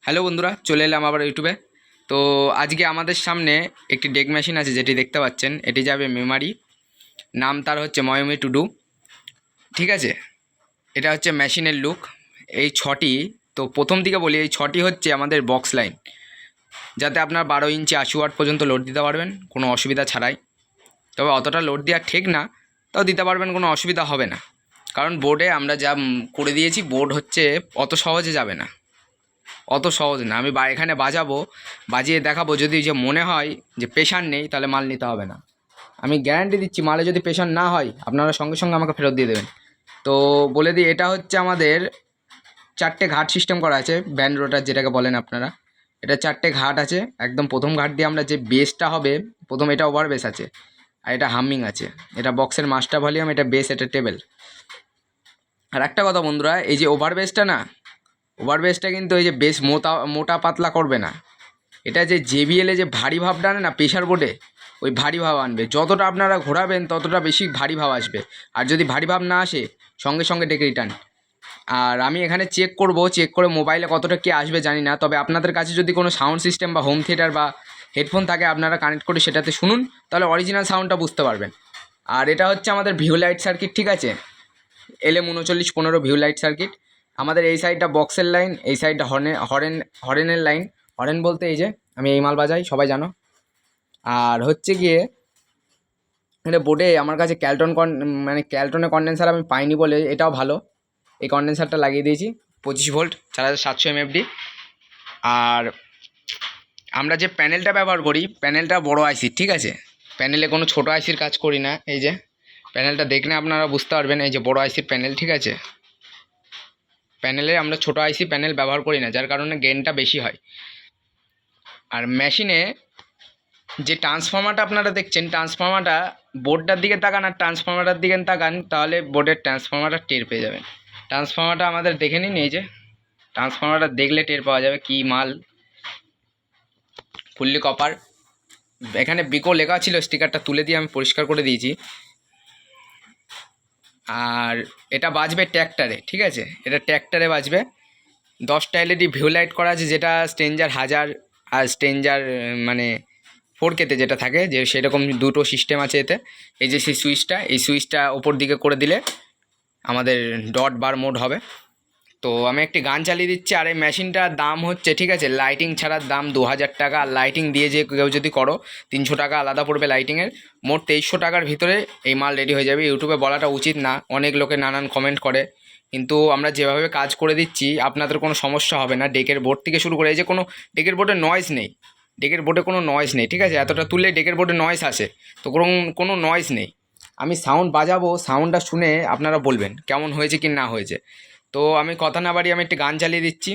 Hello বন্ধুরা, চলে এলাম আবার ইউটিউবে। তো আজকে আমাদের সামনে একটি ডেক মেশিন আছে, যেটি দেখতে পাচ্ছেন। এটি যাবে মেমারি, নাম তার হচ্ছে ময়মি টুডু। ঠিক আছে, এটা হচ্ছে মেশিনের লুক। এই ছটি, তো প্রথম দিকে বলি, এই ছটি হচ্ছে আমাদের বক্স লাইন, যাতে আপনার 12 ইঞ্চি 80 ওয়াট পর্যন্ত লোড দিতে পারবেন কোনো অসুবিধা ছাড়াই। তবে অতটা লোড দেওয়া ঠিক না, তাও দিতে পারবেন, কোনো অসুবিধা হবে না। কারণ বোর্ডে আমরা যা করে দিয়েছি, বোর্ড হচ্ছে অত সহজে যাবে না, অত সহজ না। আমি এখানে বাজাবো, বাজিয়ে দেখাবো। যদি যে মনে হয় যে প্রেশার নেই, তাহলে মাল নিতে হবে না। আমি গ্যারান্টি দিচ্ছি, মালে যদি প্রেশার না হয়, আপনারা সঙ্গে সঙ্গে আমাকে ফেরত দিয়ে দেবেন। তো বলে দিই, এটা হচ্ছে আমাদের 4টে ঘাট সিস্টেম করা আছে, ব্যান্ড রোটার যেটাকে বলেন আপনারা। এটা 4টে ঘাট আছে। একদম প্রথম ঘাট দিয়ে আমরা যে বেসটা হবে, প্রথম এটা ওভার বেস আছে, আর এটা হামিং আছে। এটা বক্সের মাস্টার ভলিউম, এটা বেস, এটা টেবেল। আর একটা কথা বন্ধুরা, এই যে ওভার বেসটা না, ওভার বেসটা কিন্তু এই যে বেশ মোটা পাতলা করবে না। এটা যে জেবিএলে যে ভারী ভাবটা আনে না প্রেশার বোর্ডে, ওই ভারী ভাব আনবে। যতটা আপনারা ঘোরাবেন ততটা বেশি ভারী ভাব আসবে। আর যদি ভারী ভাব না আসে, সঙ্গে সঙ্গে ডেকে রিটার্ন। আর আমি এখানে চেক করে মোবাইলে কতটা কে আসবে জানি না। তবে আপনাদের কাছে যদি কোনো সাউন্ড সিস্টেম বা হোম থিয়েটার বা হেডফোন থাকে, আপনারা কানেক্ট করে সেটাতে শুনুন, তাহলে অরিজিনাল সাউন্ডটা বুঝতে পারবেন। আর এটা হচ্ছে আমাদের ভিউ লাইট সার্কিট, ঠিক আছে, LM3915 ভিউ লাইট সার্কিট। আমাদের এই সাইডটা বক্সের লাইন, এই সাইডটা হরেনের লাইন। হরেন বলতে এই যে আমি এই মাল বাজাই, সবাই জানো। আর হচ্ছে গিয়ে এটা বোর্ডে আমার কাছে ক্যালটনের কন্ডেন্সার আমি পাইনি বলে, এটাও ভালো, এই কন্ডেন্সারটা লাগিয়ে দিয়েছি। 25 ভোল্ট 4700 MFD। আর আমরা যে প্যানেলটা ব্যবহার করি, প্যানেলটা বড় আইসির, ঠিক আছে। প্যানেলে কোনো ছোটো আইসির কাজ করি না। এই যে প্যানেলটা দেখলে আপনারা বুঝতে পারবেন, এই যে বড় আইসির প্যানেল, ঠিক আছে। প্যানেলে আমরা ছোটো আইসি প্যানেল ব্যবহার করি না, যার কারণে গেইনটা বেশি হয়। আর মেশিনে যে ট্রান্সফর্মারটা আপনারা দেখছেন, ট্রান্সফর্মারটা বোর্ডটার দিকে তাকান আর ট্রান্সফর্মারটার দিকে তাকান, তাহলে বোর্ডের ট্রান্সফর্মারটা টের পেয়ে যাবেন। ট্রান্সফর্মারটা আমাদের দেখে নিন, এই যে ট্রান্সফর্মারটা দেখলে টের পাওয়া যাবে কি মাল। Fully copper. এখানে বিকো লেখা ছিল, স্টিকারটা তুলে দিয়ে আমি পরিষ্কার করে দিয়েছি। আর এটা বাজবে ট্র্যাক্টরে, ঠিক আছে, এটা ট্র্যাক্টরে বাজবে। 10টা LED ভিউ লাইট করা আছে, যেটা স্ট্রেঞ্জার 1000 আর স্ট্রেঞ্জার মানে 4K-তে যেটা থাকে, যে সেরকম দুটো সিস্টেম আছে এতে। এই যে সেই সুইচটা, এই সুইচটা ওপর দিকে করে দিলে আমাদের ডট বার মোড হবে। তো আমি একটি গান চালিয়ে দিচ্ছি। আর এই মেশিনটার দাম হচ্ছে, ঠিক আছে, লাইটিং ছাড়ার দাম 2000 টাকা। আর লাইটিং দিয়ে যে কেউ যদি করো, 300 টাকা আলাদা পড়বে লাইটিংয়ের। মোট 2300 টাকার ভিতরে এই মাল রেডি হয়ে যাবে। ইউটিউবে বলাটা উচিত না, অনেক লোকে নানান কমেন্ট করে, কিন্তু আমরা যেভাবে কাজ করে দিচ্ছি আপনাদের কোনো সমস্যা হবে না। ডেকের বোর্ড থেকে শুরু করে, এই যে কোনো ডেকের বোর্ডে নয়েজ নেই, ডেকের বোর্ডে কোনো নয়েজ নেই, ঠিক আছে। এতটা তুললে ডেকের বোর্ডে নয়েজ আসে, তো কোনো নয়েজ নেই। আমি সাউন্ড বাজাবো, সাউন্ডটা শুনে আপনারা বলবেন কেমন হয়েছে কি না হয়েছে। তো আমি কথা না বাড়িয়ে আমি একটি গান চালিয়ে দিচ্ছি।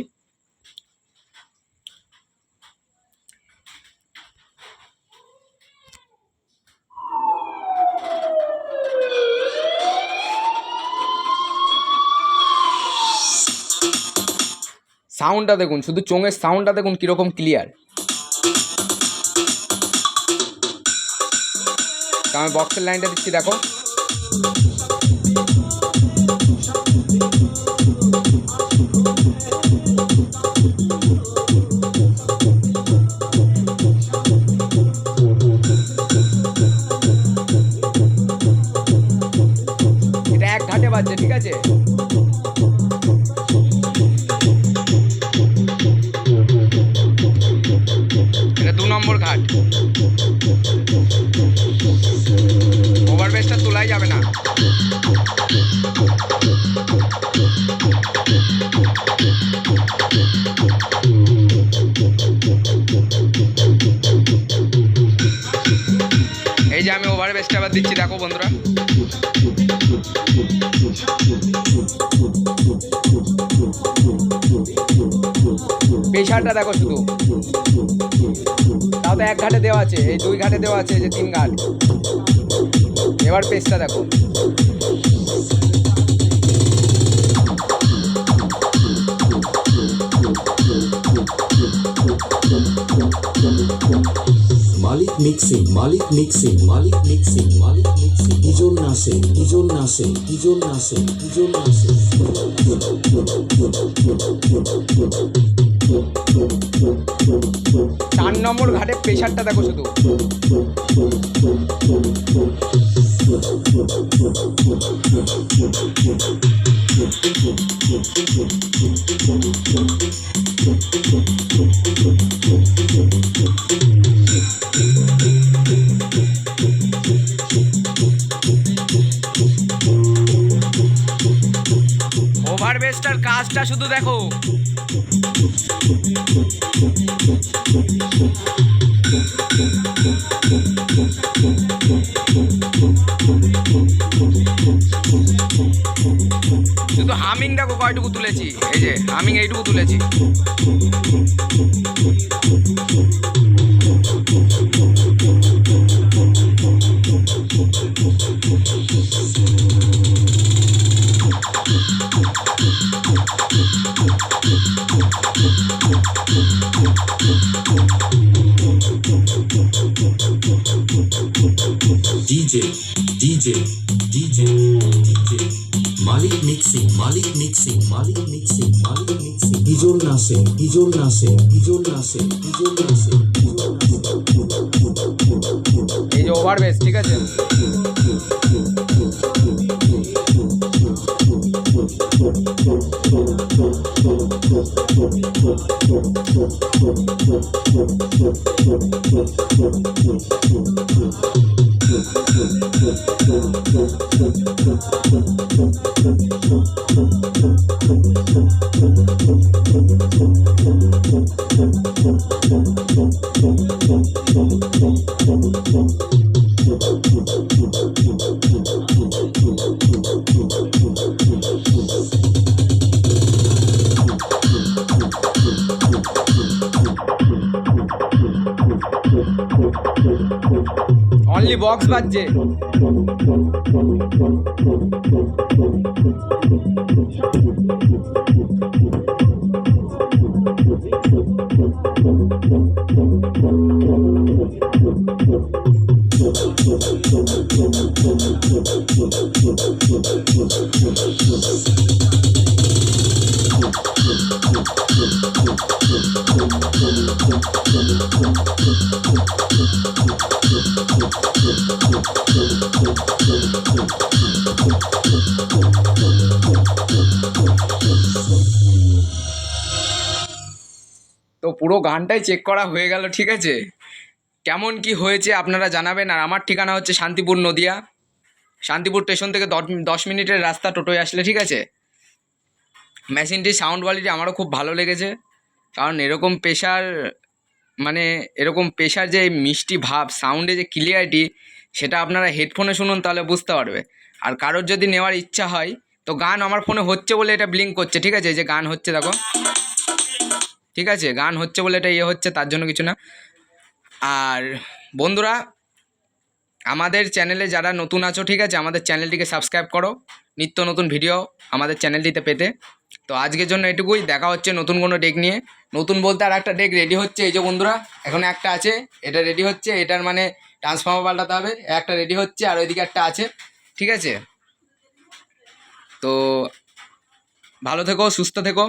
সাউন্ডটা দেখুন, শুধু চোঙের সাউন্ডটা দেখুন কীরকম ক্লিয়ার। তো আমি বক্সের লাইনটা দিচ্ছি, দেখো। এটা 1 ঘাটে বাজছে, ঠিক আছে। এটা 2 নম্বর ঘাট। ওভার বেসটা তোলাই যাবে না। এই যে আমি ওভার বেসটা আবার দিচ্ছি, দেখো বন্ধুরা। প্রেশারটা দেখো শুধু, তাও তো 1 ঘাটে দেওয়া আছে, এই 2 ঘাটে দেওয়া আছে, এই যে 3 ঘাট। এবার পেসটা দেখো। মালিক মিক্সিং মালিক মিক্সিং মালিক মিক্সিং মালিক মিক্সিং ইজল নাসে ইজল নাসে ইজল নাসে ইজল নাসে 4 নম্বর ঘাটে প্রেশারটা দেখো শুধু। ওভারবেসটার কাজটা শুধু দেখো। শুধু হামিং দেখো কয়টুকু তুলেছি, এই যে হামিং এইটুকু তুলেছি। DJ, DJ, DJ, DJ. Malik mixing, Malik mixing, Malik mixing, Malik mixing. Hijol nase, hijol nase, hijol nase, hijol nase, hijol nase. এই যে ওভারবেস, ঠিক আছে। অনলি বক্স বাজছে। তো পুরো গানটাই চেক করা হয়ে গেল, ঠিক আছে। কেমন কি হয়েছে আপনারা জানাবেন। আর আমার ঠিকানা হচ্ছে শান্তিপুর নদিয়া, শান্তিপুর স্টেশন থেকে 10 মিনিটের রাস্তা টোটোয় আসলে, ঠিক আছে। মেশিনটির সাউন্ড কোয়ালিটি আমারও খুব ভালো লেগেছে, কারণ এরকম প্রেশার, মানে এরকম প্রেশার যে মিষ্টি ভাব, সাউন্ডে যে ক্লিয়ারিটি, সেটা আপনারা হেডফোনে শুনুন তাহলে বুঝতে পারবে। আর কারোর যদি নেওয়ার ইচ্ছা হয় তো গান আমার ফোনে হচ্ছে বলে এটা ব্লিঙ্ক করছে, ঠিক আছে। এই যে গান হচ্ছে দেখো, ঠিক আছে, গান হচ্ছে বলে এটা ইয়ে হচ্ছে, তার জন্য কিছু না। আর বন্ধুরা, আমাদের চ্যানেলে যারা নতুন আছো, ঠিক আছে, আমাদের চ্যানেলটিকে সাবস্ক্রাইব করো নিত্য নতুন ভিডিও আমাদের চ্যানেলটিতে পেতে। তো আজকের জন্য এটুকুই, দেখা হচ্ছে নতুন কোনো ডেক নিয়ে। নতুন বলতে আর একটা ডেক রেডি হচ্ছে, এই যে বন্ধুরা এখন একটা আছে, এটা রেডি হচ্ছে, এটার মানে ট্রান্সফর্মার পাল্টাতে হবে, একটা রেডি হচ্ছে আর ওইদিকে একটা আছে, ঠিক আছে। তো ভালো থেকো, সুস্থ থেকো।